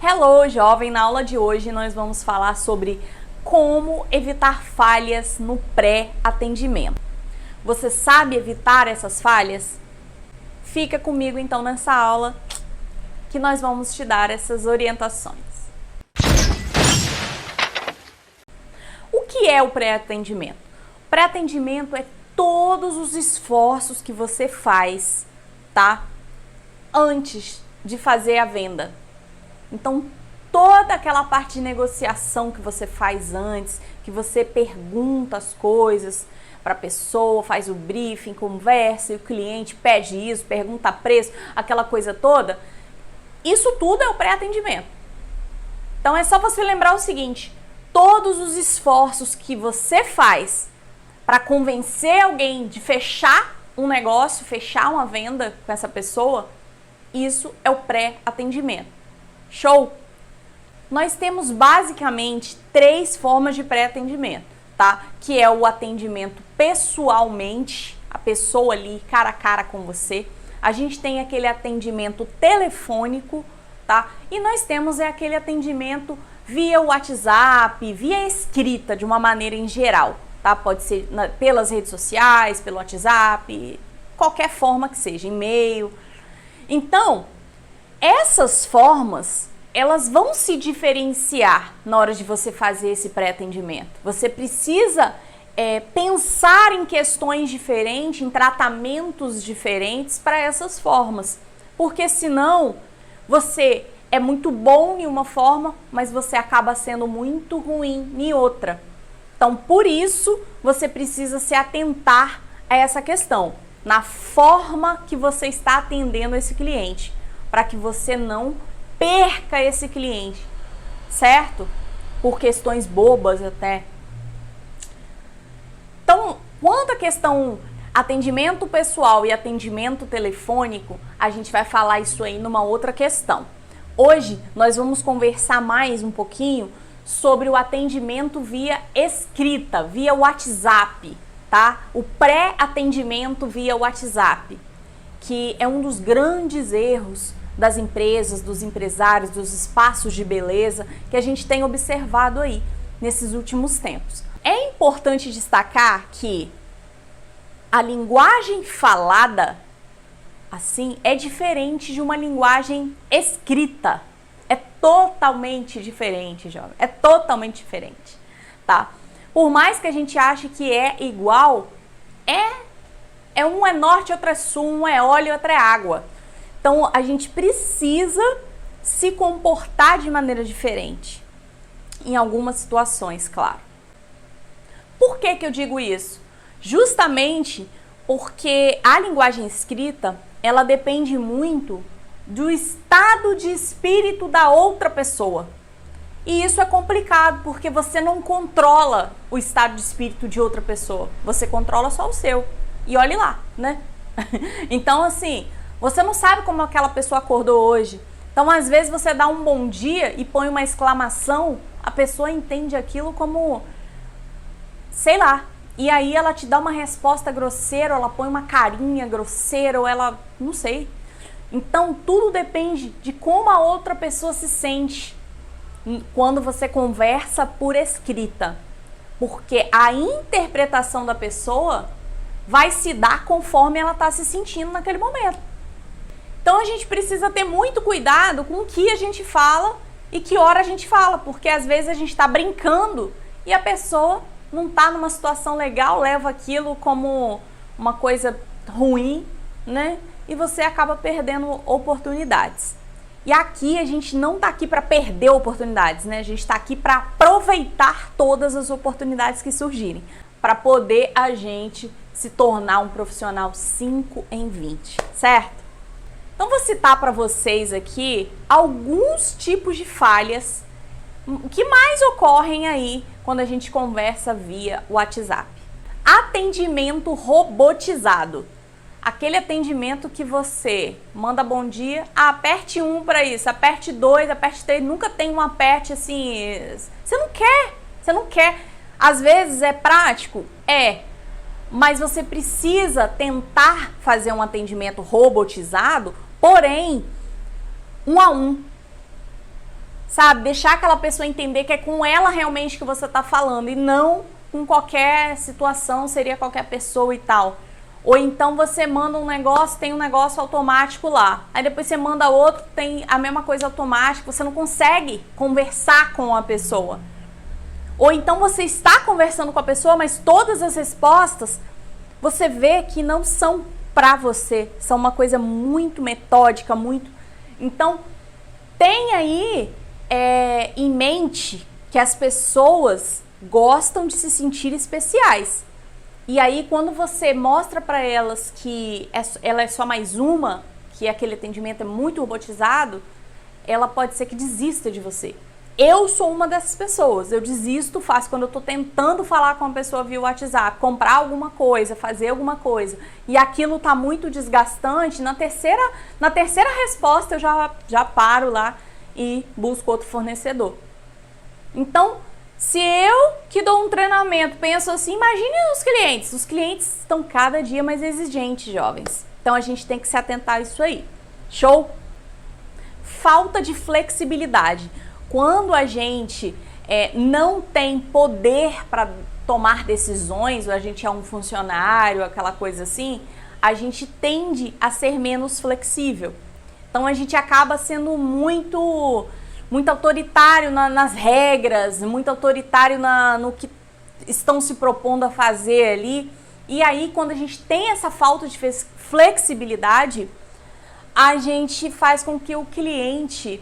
Hello, jovem! Na aula de hoje nós vamos falar sobre como evitar falhas no pré-atendimento. Você sabe evitar essas falhas? Fica comigo então nessa aula que nós vamos te dar essas orientações. O que é o pré-atendimento? O pré-atendimento é todos os esforços que você faz, tá? Antes de fazer a venda. Então, toda aquela parte de negociação que você faz antes, que você pergunta as coisas para a pessoa, faz o briefing, conversa, e o cliente pede isso, pergunta preço, aquela coisa toda, isso tudo é o pré-atendimento. Então, é só você lembrar o seguinte, todos os esforços que você faz para convencer alguém de fechar um negócio, fechar uma venda com essa pessoa, isso é o pré-atendimento. Show? Nós temos basicamente 3 formas de pré-atendimento, tá? Que é o atendimento pessoalmente, a pessoa ali cara a cara com você. A gente tem aquele atendimento telefônico, tá? E nós temos aquele atendimento via WhatsApp, via escrita, de uma maneira em geral, tá? Pode ser pelas redes sociais, pelo WhatsApp, qualquer forma que seja, e-mail. Então, essas formas, elas vão se diferenciar na hora de você fazer esse pré-atendimento. Você precisa pensar em questões diferentes, em tratamentos diferentes para essas formas. Porque senão, você é muito bom em uma forma, mas você acaba sendo muito ruim em outra. Então, por isso, você precisa se atentar a essa questão, na forma que você está atendendo esse cliente, para que você não perca esse cliente, certo? Por questões bobas até. Então, quanto à questão atendimento pessoal e atendimento telefônico, a gente vai falar isso aí numa outra questão. Hoje, nós vamos conversar mais um pouquinho sobre o atendimento via escrita, via WhatsApp, tá? O pré-atendimento via WhatsApp, que é um dos grandes erros das empresas, dos empresários, dos espaços de beleza que a gente tem observado aí nesses últimos tempos. É importante destacar que a linguagem falada, assim, é diferente de uma linguagem escrita. É totalmente diferente, jovem. É totalmente diferente, tá? Por mais que a gente ache que é igual, um é norte, outro é sul, um é óleo, outro é água. Então, a gente precisa se comportar de maneira diferente. Em algumas situações, claro. Por que eu digo isso? Justamente porque a linguagem escrita, ela depende muito do estado de espírito da outra pessoa. E isso é complicado, porque você não controla o estado de espírito de outra pessoa. Você controla só o seu. E olhe lá, né? Então, assim, você não sabe como aquela pessoa acordou hoje. Então, às vezes, você dá um bom dia e põe uma exclamação, a pessoa entende aquilo como, sei lá. E aí ela te dá uma resposta grosseira, ela põe uma carinha grosseira, ou ela, não sei. Então, tudo depende de como a outra pessoa se sente quando você conversa por escrita. Porque a interpretação da pessoa vai se dar conforme ela está se sentindo naquele momento. Então, a gente precisa ter muito cuidado com o que a gente fala e que hora a gente fala, porque às vezes a gente está brincando e a pessoa não está numa situação legal, leva aquilo como uma coisa ruim, né? E você acaba perdendo oportunidades. E aqui a gente não está aqui para perder oportunidades, né? A gente está aqui para aproveitar todas as oportunidades que surgirem, para poder a gente se tornar um profissional 5 em 20, certo? Então, vou citar para vocês aqui alguns tipos de falhas que mais ocorrem aí quando a gente conversa via WhatsApp. Atendimento robotizado. Aquele atendimento que você manda bom dia, aperte 1 para isso, aperte 2, aperte 3, nunca tem um aperte assim, você não quer. Às vezes é prático, mas você precisa tentar fazer um atendimento robotizado, porém, 1 a 1. sabe? Deixar aquela pessoa entender que é com ela realmente que você tá falando e não com qualquer situação, seria qualquer pessoa e tal. Ou então você manda um negócio, tem um negócio automático lá. Aí depois você manda outro, tem a mesma coisa automática, você não consegue conversar com a pessoa. Ou então você está conversando com a pessoa, mas todas as respostas você vê que não são para você, são uma coisa muito metódica, muito... Então, tenha aí em mente que as pessoas gostam de se sentir especiais. E aí, quando você mostra para elas que ela é só mais uma, que aquele atendimento é muito robotizado, ela pode ser que desista de você. Eu sou uma dessas pessoas, eu desisto fácil quando eu tô tentando falar com a pessoa via WhatsApp, comprar alguma coisa, fazer alguma coisa, e aquilo tá muito desgastante, na terceira resposta eu já paro lá e busco outro fornecedor. Então, se eu que dou um treinamento penso assim, imagine os clientes estão cada dia mais exigentes, jovens. Então a gente tem que se atentar a isso aí. Show? Falta de flexibilidade. Quando a gente não tem poder para tomar decisões, ou a gente é um funcionário, aquela coisa assim, a gente tende a ser menos flexível. Então a gente acaba sendo muito autoritário nas regras, muito autoritário no que estão se propondo a fazer ali. E aí, quando a gente tem essa falta de flexibilidade, a gente faz com que o cliente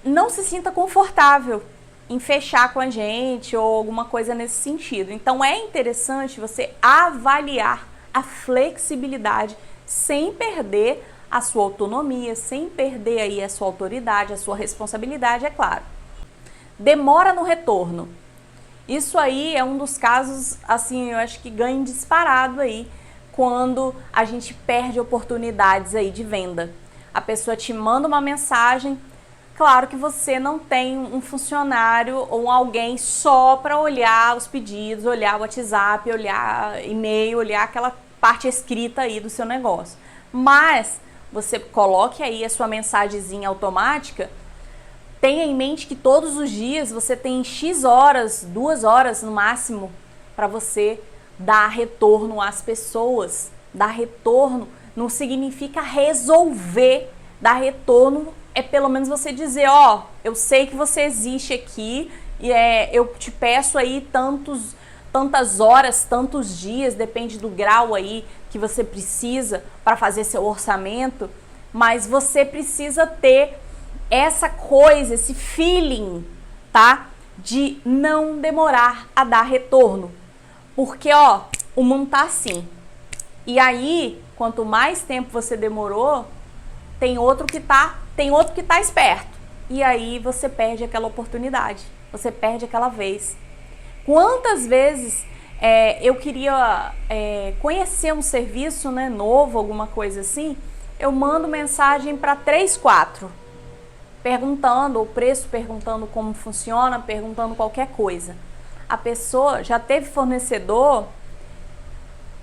não se sinta confortável em fechar com a gente ou alguma coisa nesse sentido. Então é interessante você avaliar a flexibilidade sem perder a sua autonomia, sem perder aí a sua autoridade, a sua responsabilidade, é claro. Demora no retorno. Isso aí é um dos casos, assim, eu acho que ganha disparado aí quando a gente perde oportunidades aí de venda. A pessoa te manda uma mensagem, claro que você não tem um funcionário ou alguém só para olhar os pedidos, olhar o WhatsApp, olhar e-mail, olhar aquela parte escrita aí do seu negócio. Mas você coloque aí a sua mensagenzinha automática, tenha em mente que todos os dias você tem X horas, 2 horas no máximo, para você dar retorno às pessoas. Dar retorno não significa resolver, dar retorno é pelo menos você dizer, ó, eu sei que você existe aqui e eu te peço aí tantas horas, tantos dias, depende do grau aí que você precisa para fazer seu orçamento, mas você precisa ter essa coisa, esse feeling, tá? De não demorar a dar retorno. Porque, ó, o mundo tá assim. E aí, quanto mais tempo você demorou, tem outro que tá esperto. E aí você perde aquela oportunidade, você perde aquela vez. Quantas vezes eu queria conhecer um serviço, né, novo, alguma coisa assim, eu mando mensagem para 3, 4, perguntando o preço, perguntando como funciona, perguntando qualquer coisa. A pessoa já teve fornecedor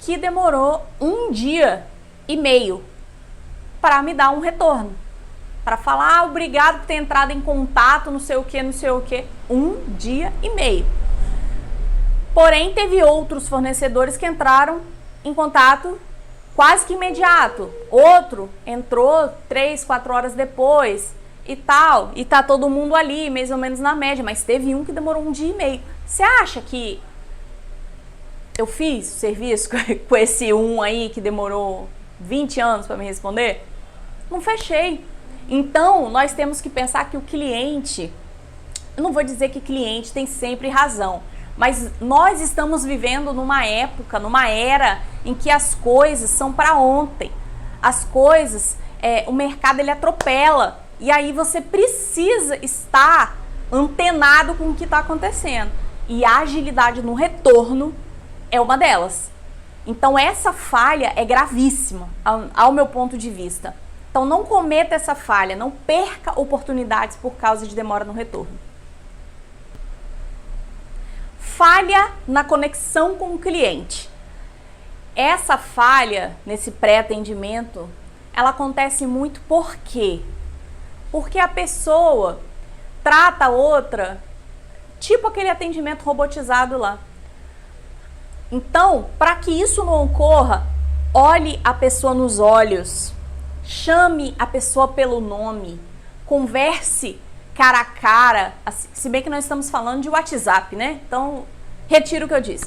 que demorou 1 dia e meio para me dar um retorno. Para falar, obrigado por ter entrado em contato, não sei o que. 1 dia e meio. Porém, teve outros fornecedores que entraram em contato quase que imediato. Outro entrou 3, 4 horas depois e tal. E tá todo mundo ali, mais ou menos na média. Mas teve um que demorou 1 dia e meio. Você acha que eu fiz o serviço com esse um aí que demorou 20 anos para me responder? Não fechei. Então, nós temos que pensar que o cliente, eu não vou dizer que cliente tem sempre razão, mas nós estamos vivendo numa época, numa era em que as coisas são para ontem. As coisas, o mercado ele atropela e aí você precisa estar antenado com o que está acontecendo. E a agilidade no retorno é uma delas. Então essa falha é gravíssima, ao meu ponto de vista. Então não cometa essa falha, não perca oportunidades por causa de demora no retorno. Falha na conexão com o cliente. Essa falha nesse pré-atendimento, ela acontece muito por quê? Porque a pessoa trata a outra, tipo aquele atendimento robotizado lá. Então, para que isso não ocorra, olhe a pessoa nos olhos, chame a pessoa pelo nome, converse cara a cara, se bem que nós estamos falando de WhatsApp, né? Então, retiro o que eu disse.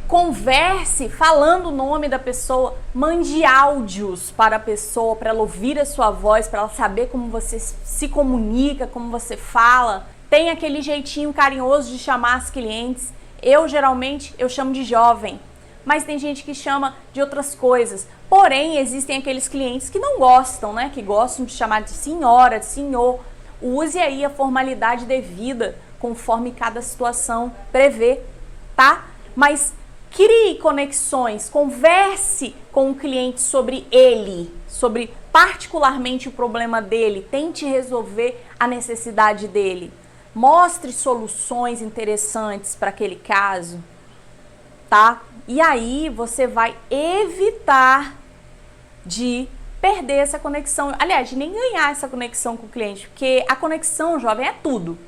Converse falando o nome da pessoa, mande áudios para a pessoa, para ela ouvir a sua voz, para ela saber como você se comunica, como você fala. Tem aquele jeitinho carinhoso de chamar as clientes. Geralmente, eu chamo de jovem, mas tem gente que chama de outras coisas. Porém, existem aqueles clientes que não gostam, né? Que gostam de chamar de senhora, de senhor. Use aí a formalidade devida, conforme cada situação prevê, tá? Mas crie conexões, converse com o cliente sobre ele, sobre particularmente o problema dele, tente resolver a necessidade dele. Mostre soluções interessantes para aquele caso, tá? E aí você vai evitar de perder essa conexão, aliás, de nem ganhar essa conexão com o cliente, porque a conexão, jovem, é tudo.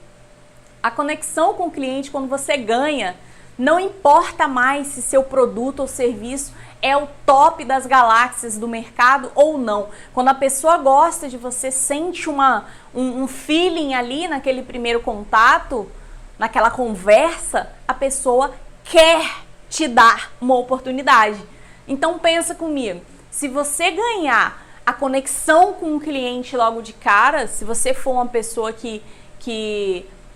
A conexão com o cliente, quando você ganha, não importa mais se seu produto ou serviço é o top das galáxias do mercado ou não. Quando a pessoa gosta de você, sente um feeling ali naquele primeiro contato, naquela conversa, a pessoa quer te dar uma oportunidade. Então pensa comigo, se você ganhar a conexão com o cliente logo de cara, se você for uma pessoa que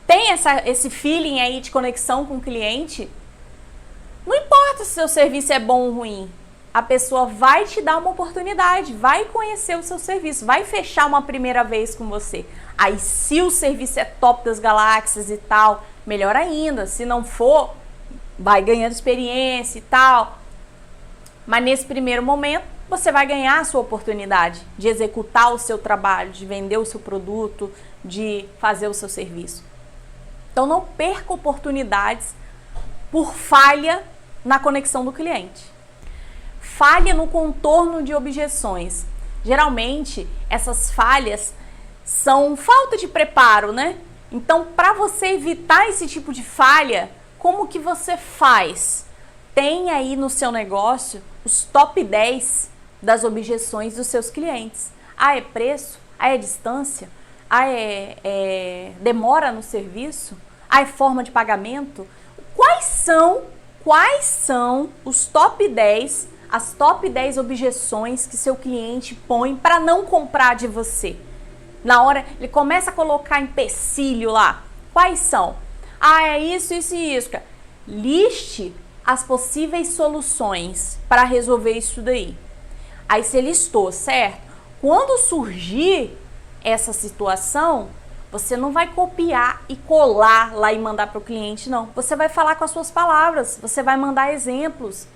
tem esse feeling aí de conexão com o cliente, não importa se seu serviço é bom ou ruim, a pessoa vai te dar uma oportunidade, vai conhecer o seu serviço, vai fechar uma primeira vez com você. Aí se o serviço é top das galáxias e tal, melhor ainda. Se não for, vai ganhando experiência e tal. Mas nesse primeiro momento, você vai ganhar a sua oportunidade de executar o seu trabalho, de vender o seu produto, de fazer o seu serviço. Então não perca oportunidades por falha na conexão do cliente. Falha no contorno de objeções. Geralmente, essas falhas são falta de preparo, né? Então, para você evitar esse tipo de falha, como que você faz? Tem aí no seu negócio os top 10 das objeções dos seus clientes. Ah, é preço? Ah, é distância? Ah, é demora no serviço? Ah, é forma de pagamento? Quais são os top 10, as top 10 objeções que seu cliente põe para não comprar de você? Na hora, ele começa a colocar empecilho lá. Quais são? Ah, é isso, isso e isso. Liste as possíveis soluções para resolver isso daí. Aí você listou, certo? Quando surgir essa situação, você não vai copiar e colar lá e mandar para o cliente, não. Você vai falar com as suas palavras, você vai mandar exemplos.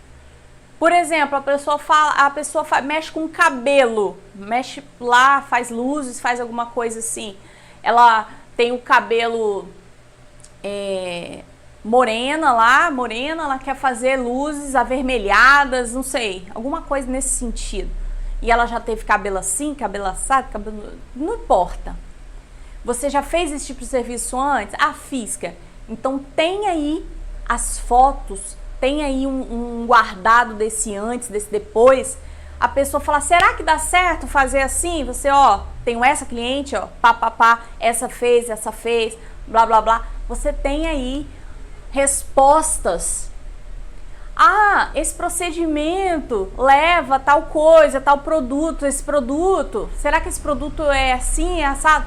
Por exemplo, a pessoa mexe com o cabelo, mexe lá, faz luzes, faz alguma coisa assim. Ela tem o cabelo morena, ela quer fazer luzes avermelhadas, não sei, alguma coisa nesse sentido. E ela já teve cabelo assim, cabelo assado, não importa. Você já fez esse tipo de serviço antes? Ah, fiz. Então tem aí as fotos, tem aí um guardado desse antes, desse depois. A pessoa fala, será que dá certo fazer assim? Você, tenho essa cliente, essa fez, blá, blá, blá. Você tem aí respostas. Ah, esse procedimento leva tal coisa, tal produto, esse produto. Será que esse produto é assim, é assado?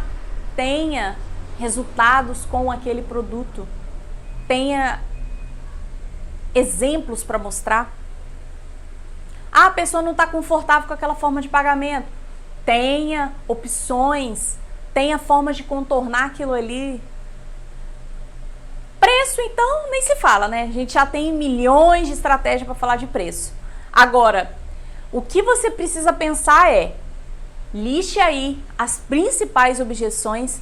Tenha resultados com aquele produto. Tenha exemplos para mostrar. Ah, a pessoa não está confortável com aquela forma de pagamento. Tenha opções, tenha formas de contornar aquilo ali. Preço, então, nem se fala, né? A gente já tem milhões de estratégias para falar de preço. Agora, o que você precisa pensar é, liste aí as principais objeções,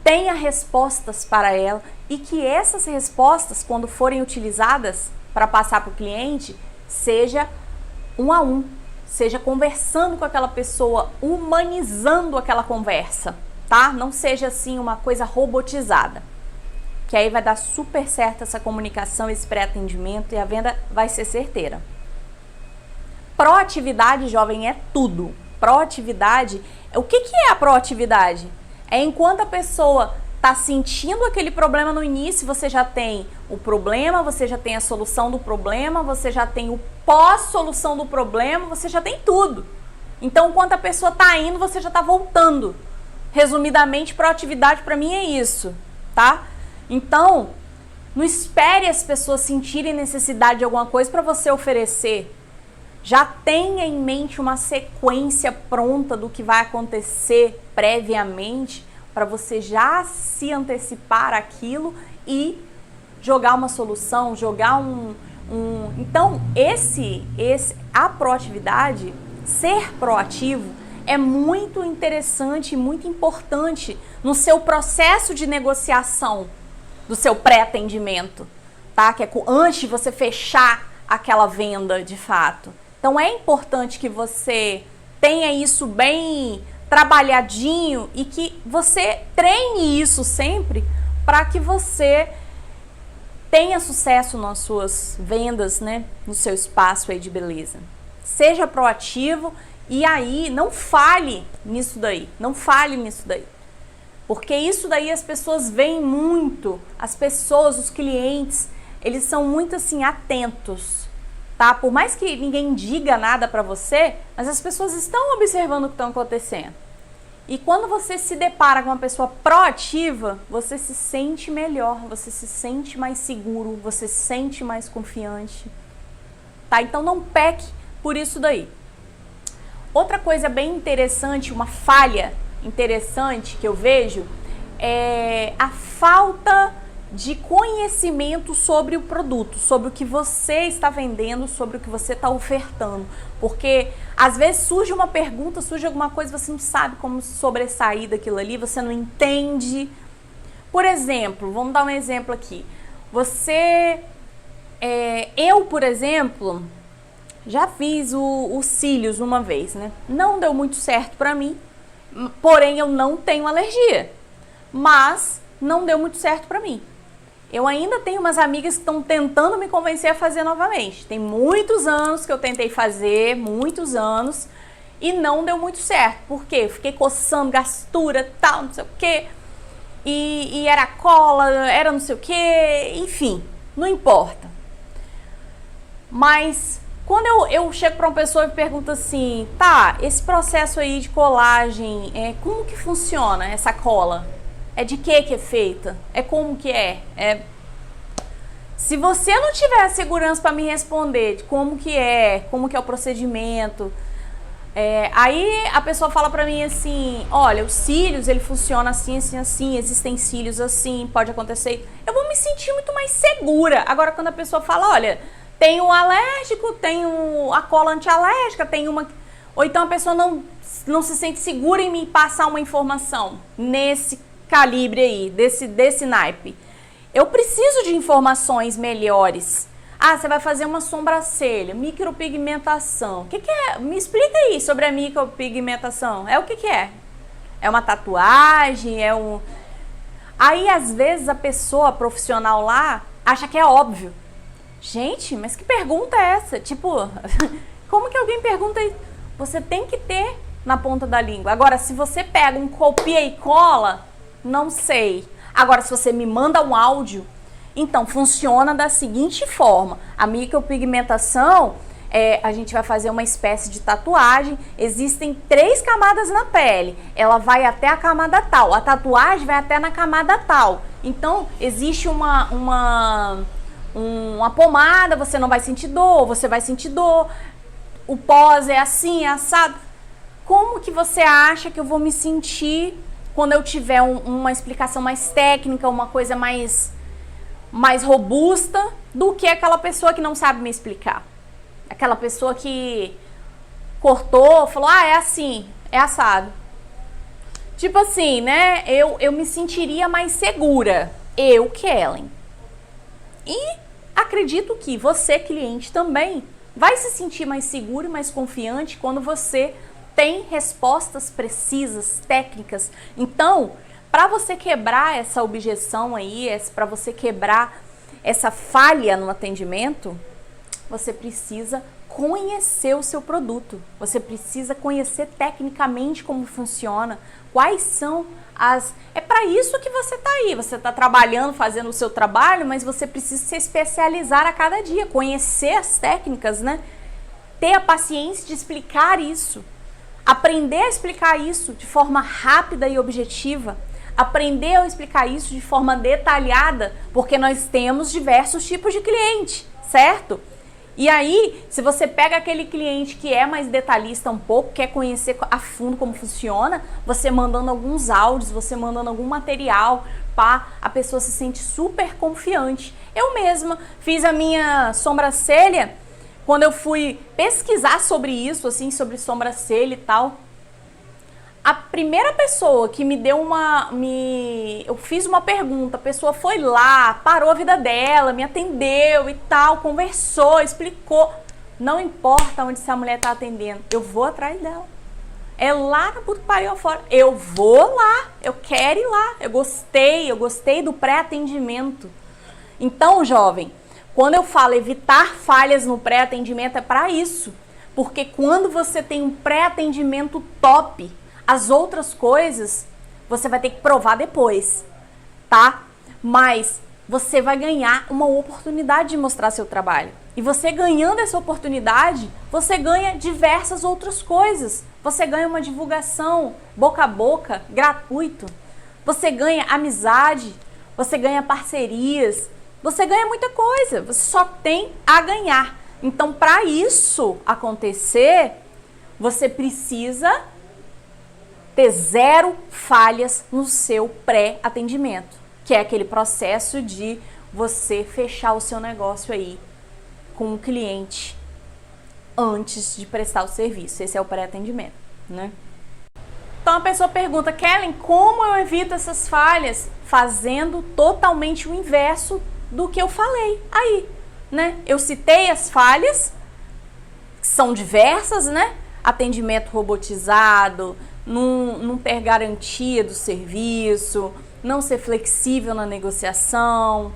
tenha respostas para ela e que essas respostas, quando forem utilizadas para passar para o cliente, seja um a um, seja conversando com aquela pessoa, humanizando aquela conversa. tá? Não seja assim uma coisa robotizada, que aí vai dar super certo essa comunicação, esse pré-atendimento e a venda vai ser certeira. Proatividade, jovem, é tudo. Proatividade, o que é a proatividade? É enquanto a pessoa está sentindo aquele problema no início, você já tem o problema, você já tem a solução do problema, você já tem o pós-solução do problema, você já tem tudo. Então, enquanto a pessoa está indo, você já está voltando. Resumidamente, proatividade para mim é isso, tá? Então, não espere as pessoas sentirem necessidade de alguma coisa para você oferecer. Já tenha em mente uma sequência pronta do que vai acontecer previamente para você já se antecipar aquilo e jogar uma solução, jogar Então, a proatividade, ser proativo, é muito interessante e muito importante no seu processo de negociação do seu pré-atendimento, tá? Que é antes de você fechar aquela venda de fato. Então é importante que você tenha isso bem trabalhadinho e que você treine isso sempre para que você tenha sucesso nas suas vendas, né? No seu espaço aí de beleza. Seja proativo e aí não falhe nisso daí, não falhe nisso daí. Porque isso daí as pessoas veem muito, as pessoas, os clientes, eles são muito assim atentos, tá? Por mais que ninguém diga nada pra você, mas as pessoas estão observando o que está acontecendo. E quando você se depara com uma pessoa proativa, você se sente melhor, você se sente mais seguro, você se sente mais confiante, tá? Então não peque por isso daí. Outra coisa bem interessante, uma falha interessante que eu vejo é a falta de conhecimento sobre o produto, sobre o que você está vendendo, sobre o que você está ofertando. Porque às vezes surge uma pergunta, surge alguma coisa, você não sabe como sobressair daquilo ali, você não entende. Por exemplo, vamos dar um exemplo aqui. Eu, por exemplo, já fiz os cílios uma vez, né? Não deu muito certo pra mim, porém eu não tenho alergia, mas não deu muito certo pra mim. Eu ainda tenho umas amigas que estão tentando me convencer a fazer novamente. Tem muitos anos que eu tentei fazer, muitos anos, e não deu muito certo. Por quê? Eu fiquei coçando, gastura, tal, não sei o quê, e era cola, era não sei o quê, enfim, não importa. Mas quando eu chego para uma pessoa e pergunto assim, tá, esse processo aí de colagem, como que funciona essa cola? É de que é feita? É como que é? Se você não tiver a segurança para me responder de como que é o procedimento, aí a pessoa fala para mim assim, olha, os cílios, ele funciona assim, assim, assim, existem cílios assim, pode acontecer. Eu vou me sentir muito mais segura. Agora, quando a pessoa fala, olha, tem um alérgico, tem a cola antialérgica, tem uma... Ou então a pessoa não se sente segura em me passar uma informação nesse calibre aí, desse naipe. Eu preciso de informações melhores. Ah, você vai fazer uma sobrancelha, micropigmentação. O que é? Me explica aí sobre a micropigmentação. O que é? É uma tatuagem? Aí, às vezes, a pessoa profissional lá acha que é óbvio. Gente, mas que pergunta é essa? Tipo, como que alguém pergunta isso? Você tem que ter na ponta da língua. Agora, se você pega um copia e cola, não sei. Agora, se você me manda um áudio, então funciona da seguinte forma. A micropigmentação, a gente vai fazer uma espécie de tatuagem. Existem 3 camadas na pele. Ela vai até a camada tal. A tatuagem vai até na camada tal. Então, existe uma pomada, você não vai sentir dor, você vai sentir dor. O pós é assim, é assado. Como que você acha que eu vou me sentir quando eu tiver uma explicação mais técnica, uma coisa mais robusta do que aquela pessoa que não sabe me explicar? Aquela pessoa que cortou, falou, é assim, é assado. Tipo assim, né? Eu me sentiria mais segura. Eu, Kellen. E acredito que você, cliente, também vai se sentir mais seguro e mais confiante quando você tem respostas precisas, técnicas. Então, para você quebrar essa objeção aí, para você quebrar essa falha no atendimento, você precisa conhecer o seu produto. Você precisa conhecer tecnicamente como funciona, quais são as... É para isso que você está aí. Você está trabalhando, fazendo o seu trabalho, mas você precisa se especializar a cada dia, conhecer as técnicas, né? Ter a paciência de explicar isso. Aprender a explicar isso de forma rápida e objetiva. Aprender a explicar isso de forma detalhada, porque nós temos diversos tipos de cliente, certo? E aí, se você pega aquele cliente que é mais detalhista um pouco, quer conhecer a fundo como funciona, você mandando alguns áudios, você mandando algum material, pá, a pessoa se sente super confiante. Eu mesma fiz a minha sobrancelha, quando eu fui pesquisar sobre isso, assim, sobre sobrancelha e tal, a primeira pessoa que me deu eu fiz uma pergunta, a pessoa foi lá, parou a vida dela, me atendeu e tal, conversou, explicou. Não importa onde essa mulher está atendendo, eu vou atrás dela. É lá na puta que pariu fora. Eu vou lá, eu quero ir lá. Eu gostei do pré-atendimento. Então, jovem, quando eu falo evitar falhas no pré-atendimento, é para isso. Porque quando você tem um pré-atendimento top, as outras coisas você vai ter que provar depois, tá? Mas você vai ganhar uma oportunidade de mostrar seu trabalho. E você ganhando essa oportunidade, você ganha diversas outras coisas. Você ganha uma divulgação boca a boca, gratuito. Você ganha amizade, você ganha parcerias, você ganha muita coisa. Você só tem a ganhar. Então, para isso acontecer, você precisa ter 0 falhas no seu pré-atendimento, que é aquele processo de você fechar o seu negócio aí com o cliente antes de prestar o serviço. Esse é o pré-atendimento, né? Então a pessoa pergunta, Kellen, como eu evito essas falhas? Fazendo totalmente o inverso do que eu falei aí, né? Eu citei as falhas, que são diversas, né? Atendimento robotizado, não ter garantia do serviço, não ser flexível na negociação,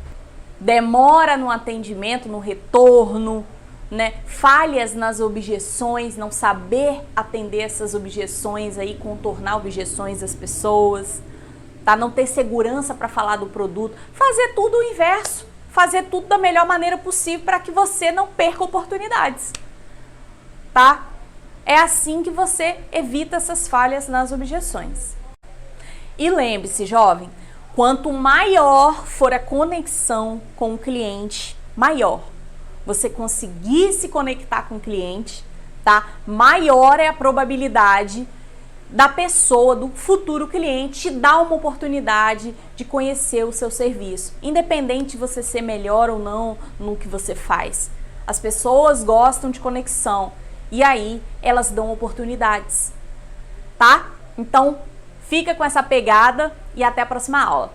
demora no atendimento, no retorno, né? Falhas nas objeções, não saber atender essas objeções aí, contornar objeções das pessoas, tá? Não ter segurança para falar do produto, fazer tudo o inverso, fazer tudo da melhor maneira possível para que você não perca oportunidades, tá? É assim que você evita essas falhas nas objeções. E lembre-se, jovem, quanto maior for a conexão com o cliente, maior você conseguir se conectar com o cliente, tá? Maior é a probabilidade da pessoa, do futuro cliente, te dar uma oportunidade de conhecer o seu serviço, independente de você ser melhor ou não no que você faz. As pessoas gostam de conexão. E aí, elas dão oportunidades, tá? Então, fica com essa pegada e até a próxima aula.